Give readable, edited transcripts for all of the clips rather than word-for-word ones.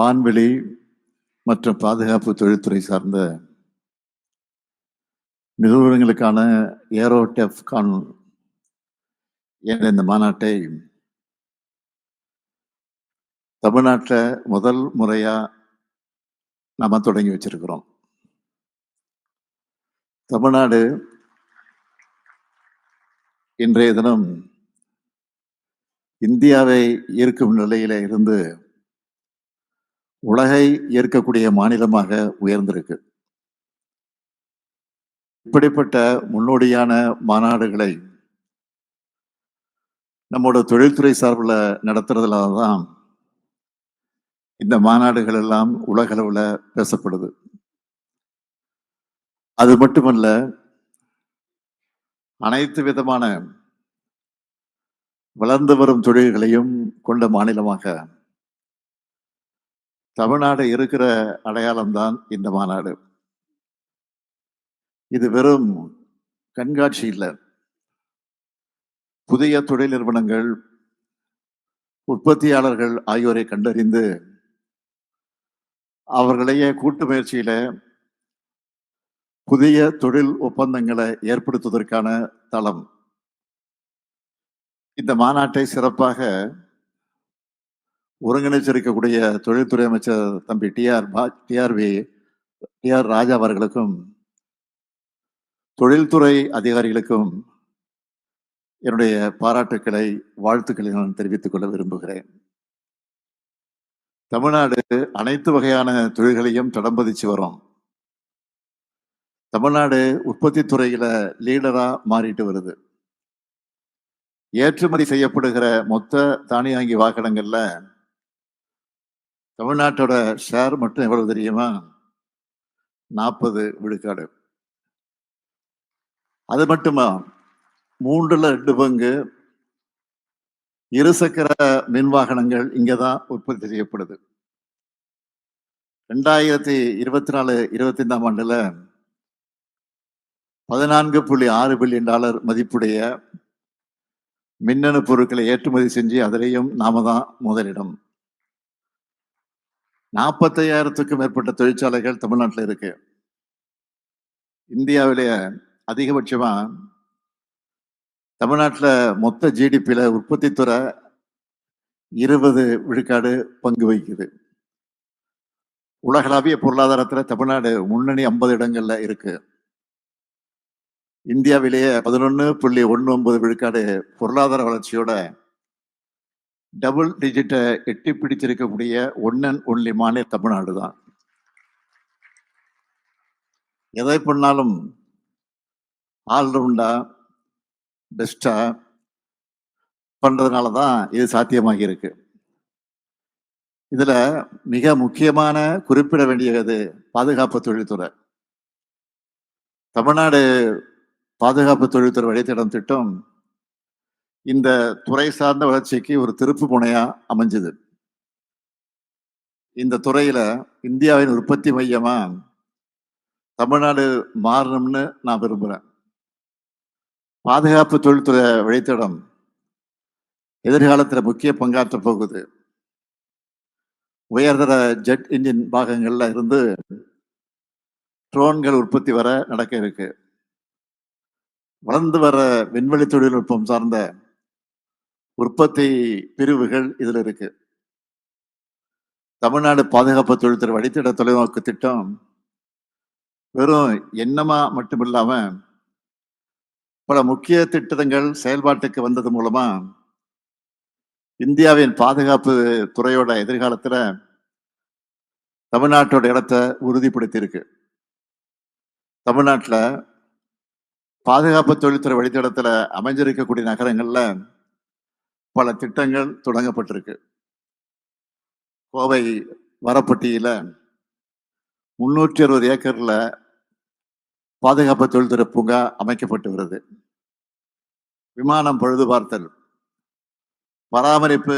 வான்வெளி மற்றும் பாதுகாப்பு தொழில்துறை சார்ந்த நிறுவனங்களுக்கான ஏரோடெஃப்கான் என்ற இந்த மாநாட்டை தமிழ்நாட்டில் முதல் முறையா நாம தொடங்கி வச்சிருக்கிறோம். தமிழ்நாடு இன்றைய தினம் இந்தியாவை ஈர்க்கும் நிலையில இருந்து உலகை ஈர்க்கக்கூடிய மாநிலமாக உயர்ந்திருக்கு. இப்படிப்பட்ட முன்னோடியான மாநாடுகளை நம்மோட தொழில்துறை சார்பில் நடத்துறதுனால தான் இந்த மாநாடுகள் எல்லாம் உலக அளவில் பேசப்படுது. அது மட்டுமல்ல, அனைத்து விதமான வளர்ந்து வரும் தொழில்களையும் கொண்ட மாநிலமாக தமிழ்நாடு இருக்கிற அடையாளம்தான் இந்த மாநாடு. இது வெறும் கண்காட்சி இல்லை. புதிய தொழில் நிறுவனங்கள், உற்பத்தியாளர்கள் ஆகியோரை கண்டறிந்து அவர்களையே கூட்டு முயற்சியில புதிய தொழில் ஒப்பந்தங்களை ஏற்படுத்துவதற்கான தளம். இந்த மாநாட்டை சிறப்பாக ஒருங்கிணைச்சிருக்கக்கூடிய தொழில்துறை அமைச்சர் தம்பி டி.ஆர். ராஜா அவர்களுக்கும் தொழில்துறை அதிகாரிகளுக்கும் என்னுடைய பாராட்டுக்களை, வாழ்த்துக்களை நான் தெரிவித்துக் கொள்ள விரும்புகிறேன். தமிழ்நாடு அனைத்து வகையான தொழில்களையும் தடம் பதிச்சு வரும். தமிழ்நாடு உற்பத்தி துறையில லீடரா மாறிட்டு வருது. ஏற்றுமதி செய்யப்படுகிற மொத்த தானியங்கி வாகனங்கள்ல தமிழ்நாட்டோட ஷேர் மட்டும் எவ்வளவு தெரியுமா? 40 விழுக்காடு. அது மட்டுமா, 3/2 பங்கு இருசக்கர மின் வாகனங்கள் இங்கதான் உற்பத்தி செய்யப்படுது. 2024-25 ஆண்டுல $14.6 பில்லியன் மதிப்புடைய மின்னணு பொருட்களை ஏற்றுமதி செஞ்சு அதிலையும் நாம தான் முதலிடம். 45,000க்கும் மேற்பட்ட தொழிற்சாலைகள் தமிழ்நாட்டில் இருக்கு. இந்தியாவிலேயே அதிகபட்சமா தமிழ்நாட்டில் மொத்த ஜிடிபியில உற்பத்தி துறை 20 விழுக்காடு பங்கு வகிக்குது. உலகளாவிய பொருளாதாரத்தில் தமிழ்நாடு முன்னணி 50 இடங்கள்ல இருக்கு. இந்தியாவிலேயே 11.19 விழுக்காடு பொருளாதார வளர்ச்சியோட டபுள் டிஜிட்டை எட்டி பிடிச்சிருக்கக்கூடிய ஒன் அண்ட் ஒன்லி மாநிலம் தமிழ்நாடு தான். எதை பண்ணாலும் ஆல்ரவுண்டா பெஸ்டா பண்றதுனால தான் இது சாத்தியமாகி இருக்கு. இதுல மிக முக்கியமான குறிப்பிட வேண்டியது பாதுகாப்பு தொழில்துறை. தமிழ்நாடு பாதுகாப்பு தொழில்துறை வழித்தடம் திட்டம் இந்த துறை சார்ந்த வளர்ச்சிக்கு ஒரு திருப்பு முனையா அமைஞ்சது. இந்த துறையில இந்தியாவின் உற்பத்தி மையமா தமிழ்நாடு மாறணும்னு நான் விரும்புறேன். பாதுகாப்பு தொழில்துறை வழித்தடம் எதிர்காலத்தில் முக்கிய பங்காற்ற போகுது. உயர்தர ஜெட் இன்ஜின் பாகங்கள்ல இருந்து ட்ரோன்கள் உற்பத்தி வர நடக்க இருக்கு. வளர்ந்து வர விண்வெளி தொழில்நுட்பம் சார்ந்த உற்பத்தி பிரிவுகள் இதுல இருக்கு. தமிழ்நாடு பாதுகாப்பு தொழில்துறை வழித்தட தொலைநோக்கு திட்டம் வெறும் எண்ணமா மட்டுமில்லாம பல முக்கிய திட்டங்கள் செயல்பாட்டுக்கு வந்தது மூலமா இந்தியாவின் பாதுகாப்பு துறையோட எதிர்காலத்துல தமிழ்நாட்டோட இடத்தை உறுதிப்படுத்தி இருக்கு. தமிழ்நாட்டில் பாதுகாப்பு தொழில்துறை வழித்தடத்துல அமைஞ்சிருக்கக்கூடிய நகரங்கள்ல பல திட்டங்கள் தொடங்கப்பட்டிருக்கு. கோவை வரப்பட்டியில 360 ஏக்கர்ல பாதுகாப்பு தொழில்துறை பூங்கா அமைக்கப்பட்டு வருது. விமானம் பழுது பார்த்தல், பராமரிப்பு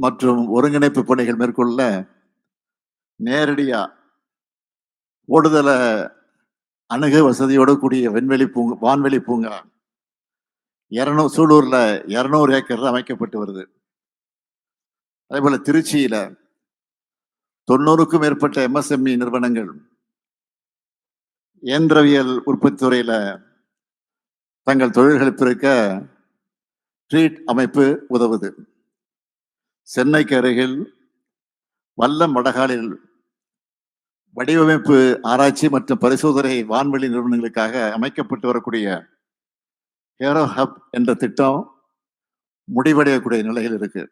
மற்றும் ஒருங்கிணைப்பு பணிகள் மேற்கொள்ள நேரடியா ஓடுதல அணுக வசதியோடு கூடிய வான்வெளி பூங்கா சூலூர்ல 200 ஏக்கர்ல அமைக்கப்பட்டு வருது. அதே போல திருச்சியில 90க்கும் மேற்பட்ட MSME நிறுவனங்கள் இயந்திரவியல் உற்பத்தி துறையில தங்கள் தொழில்களை பெருக்க ட்ரீட் அமைப்பு உதவுது. சென்னைக்கு அருகில் வல்லம் வடகாலில் வடிவமைப்பு ஆராய்ச்சி மற்றும் பரிசோதனை வான்வெளி நிறுவனங்களுக்காக அமைக்கப்பட்டு வரக்கூடிய ஏரோ ஹப் என்ற திட்டம் முடிவடையக்கூடிய நிலையில் இருக்கு.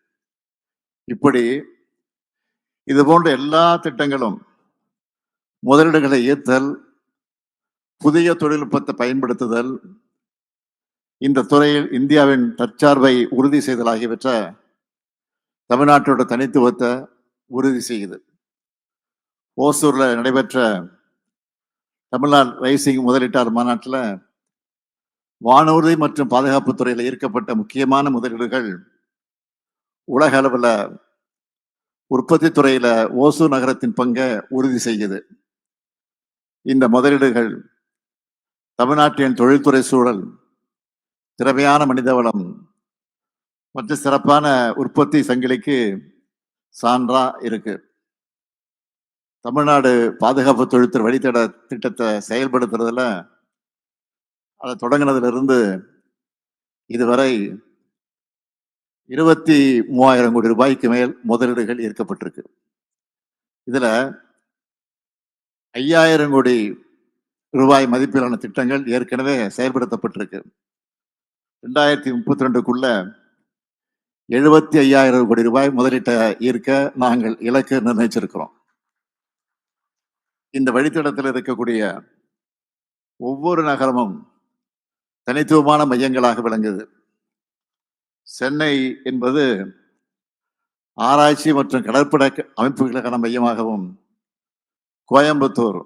இப்படி இது போன்ற எல்லா திட்டங்களும் முதலீடுகளை ஈர்த்தல், புதிய தொழில்நுட்பத்தை பயன்படுத்துதல், இந்த துறையில் இந்தியாவின் தற்சார்பை உறுதி செய்தல் ஆகியவற்றை தமிழ்நாட்டோட தனித்துவத்தை உறுதி செய்யுது. ஓசூர்ல நடைபெற்ற தமிழ்நாடு ரைசிங் முதலீட்டாளர் மாநாட்டில் வானூர்தி மற்றும் பாதுகாப்பு துறையில் ஈர்க்கப்பட்ட முக்கியமான முதலீடுகள் உலக அளவில் உற்பத்தி துறையில ஓசூர் நகரத்தின் பங்கை உறுதி செய்யுது. இந்த முதலீடுகள் தமிழ்நாட்டின் தொழில்துறை சூழல், திறமையான மனிதவளம் மற்றும் சிறப்பான உற்பத்தி சங்கிலிக்கு சான்றா இருக்கு. தமிழ்நாடு பாதுகாப்பு தொழில்துறை வழித்தட திட்டத்தை செயல்படுத்துறதுல அதை தொடங்கினதுல இருந்து இதுவரை 23,000 கோடி ரூபாய்க்கு மேல் முதலீடுகள் ஈர்க்கப்பட்டிருக்கு. இதுல 5,000 கோடி ரூபாய் மதிப்பிலான திட்டங்கள் ஏற்கனவே செயல்படுத்தப்பட்டிருக்கு. 2032க்குள்ள 75,000 கோடி ரூபாய் முதலீட்டை ஈர்க்க நாங்கள் இலக்கு நிர்ணயிச்சிருக்கிறோம். இந்த வழித்தடத்தில் இருக்கக்கூடிய ஒவ்வொரு நகரமும் தனித்துவமான மையங்களாக விளங்குது. சென்னை என்பது ஆராய்ச்சி மற்றும் கடற்படை அமைப்புகளுக்கான மையமாகவும், கோயம்புத்தூர்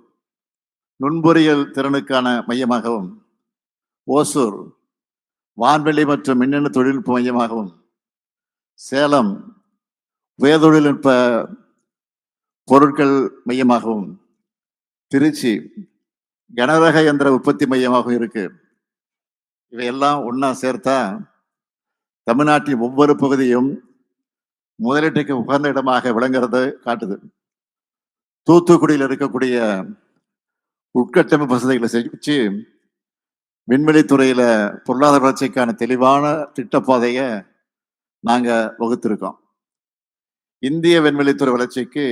நுண்பொறியியல் திறனுக்கான மையமாகவும், ஓசூர் வான்வெளி மற்றும் மின்னணு தொழில்நுட்ப மையமாகவும், சேலம் உயர் தொழில்நுட்ப பொருட்கள் மையமாகவும், திருச்சி கனரக எந்திர உற்பத்தி மையமாகவும் இருக்கு. இவையெல்லாம் ஒன்னா சேர்த்தா தமிழ்நாட்டின் ஒவ்வொரு பகுதியும் முதலீட்டுக்கு உகந்த இடமாக விளங்குறது காட்டுது. தூத்துக்குடியில் இருக்கக்கூடிய உட்கட்டமைப்பு வசதிகளை செஞ்சு விண்வெளி துறையில பொருளாதார வளர்ச்சிக்கான தெளிவான திட்டப்பாதையை நாங்க வகுத்திருக்கோம். இந்திய விண்வெளித்துறை வளர்ச்சிக்கு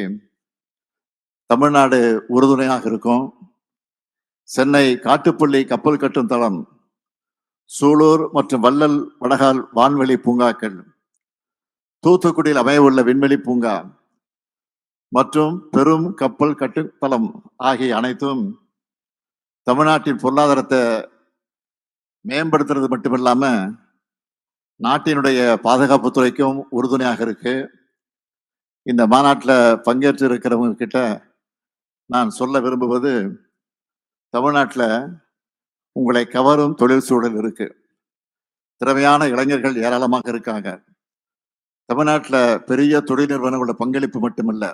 தமிழ்நாடு உறுதுணையாக இருக்கும். சென்னை காட்டுப்பள்ளி கப்பல் கட்டும் தளம், சூலூர் மற்றும் வள்ளல் வடகால் வான்வெளி பூங்காக்கள், தூத்துக்குடியில் அமையவுள்ள விண்வெளி பூங்கா மற்றும் பெரும் கப்பல் கட்டுத்தளம் ஆகிய அனைத்தும் தமிழ்நாட்டின் பொருளாதாரத்தை மேம்படுத்துறது மட்டுமில்லாம நாட்டினுடைய பாதுகாப்பு துறைக்கும் உறுதுணையாக இருக்கு. இந்த மாநாட்டில் பங்கேற்று இருக்கிறவங்க கிட்ட நான் சொல்ல விரும்புவது, தமிழ்நாட்டில் உங்களை கவரும் தொழில் சூழல் இருக்கு. திறமையான இளைஞர்கள் ஏராளமாக இருக்காங்க. தமிழ்நாட்டில் பெரிய தொழில் நிறுவனங்களோட பங்களிப்பு மட்டுமல்ல,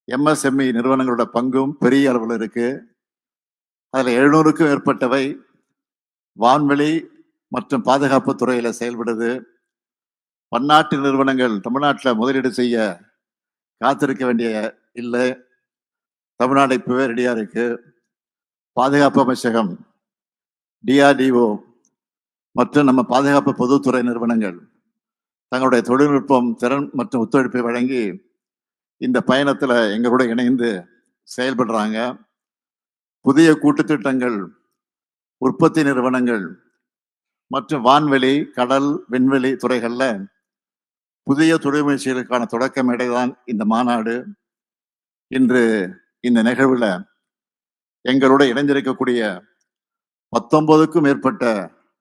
MSME நிறுவனங்களோட பங்கும் பெரிய அளவில் இருக்கு. அதில் 700க்கும் மேற்பட்டவை வான்வெளி மற்றும் பாதுகாப்பு துறையில செயல்படுது. பன்னாட்டு நிறுவனங்கள் தமிழ்நாட்டில் முதலீடு செய்ய காத்திருக்க வேண்டிய இல்லை. தமிழ்நாடு இப்பவே ரெடியா இருக்கு. பாதுகாப்பு அமைச்சகம், DRDO மற்றும் நம்ம பாதுகாப்பு பொதுத்துறை நிறுவனங்கள் தங்களுடைய தொழில்நுட்பம், திறன் மற்றும் ஒத்துழைப்பை வழங்கி இந்த பயணத்துல எங்களோட இணைந்து செயல்படுறாங்க. புதிய கூட்டுத்திட்டங்கள், உற்பத்தி நிறுவனங்கள் மற்றும் வான்வெளி, கடல், விண்வெளி துறைகள்ல புதிய தொழில் முயற்சிகளுக்கான தொடக்க மேடைதான் இந்த மாநாடு. இன்று இந்த நிகழ்வுல எங்களோட இணைந்திருக்கக்கூடிய 19க்கும் மேற்பட்ட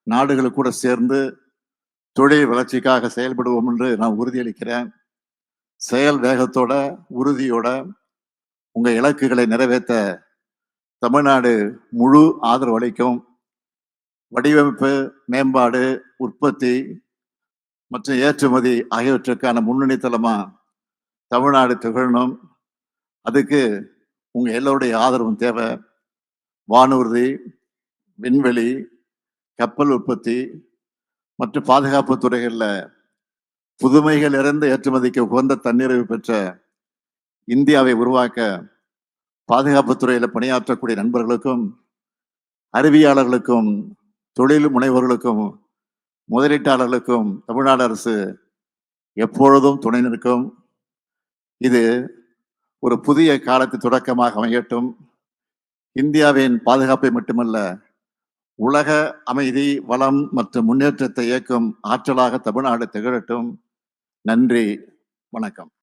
நாடுகள் கூட சேர்ந்து தொழில் வளர்ச்சிக்காக செயல்படுவோம் என்று நான் உறுதியளிக்கிறேன். செயல் வேகத்தோட, உறுதியோட உங்க இலக்குகளை நிறைவேற்ற தமிழ்நாடு முழு ஆதரவு அளிக்கும். வடிவமைப்பு, மேம்பாடு, உற்பத்தி மற்றும் ஏற்றுமதி ஆகியவற்றுக்கான முன்னணி தளமா தமிழ்நாடு திகழணும். அதுக்கு உங்க எல்லோருடைய ஆதரவும் தேவை. வானூர்தி, விண்வெளி, கப்பல் உற்பத்தி மற்றும் பாதுகாப்பு துறைகளில் புதுமைகள் நிறைந்த ஏற்றுமதிக்கு உகந்த தன்னிறைவு பெற்ற இந்தியாவை உருவாக்க பாதுகாப்புத் துறையில பணியாற்றக்கூடிய நண்பர்களுக்கும், அறிவியலாளர்களுக்கும், தொழில் முனைவோர்களுக்கும், முதலீட்டாளர்களுக்கும் தமிழ்நாடு அரசு எப்பொழுதும் துணை நிற்கும். இது ஒரு புதிய காலத்து தொடக்கமாக அமையட்டும். இந்தியாவின் பாதுகாப்பை மட்டுமல்ல, உலக அமைதி, வளம் மற்றும் முன்னேற்றத்தை இயக்கும் ஆற்றலாக தமிழ்நாடு திகழட்டும். நன்றி, வணக்கம்.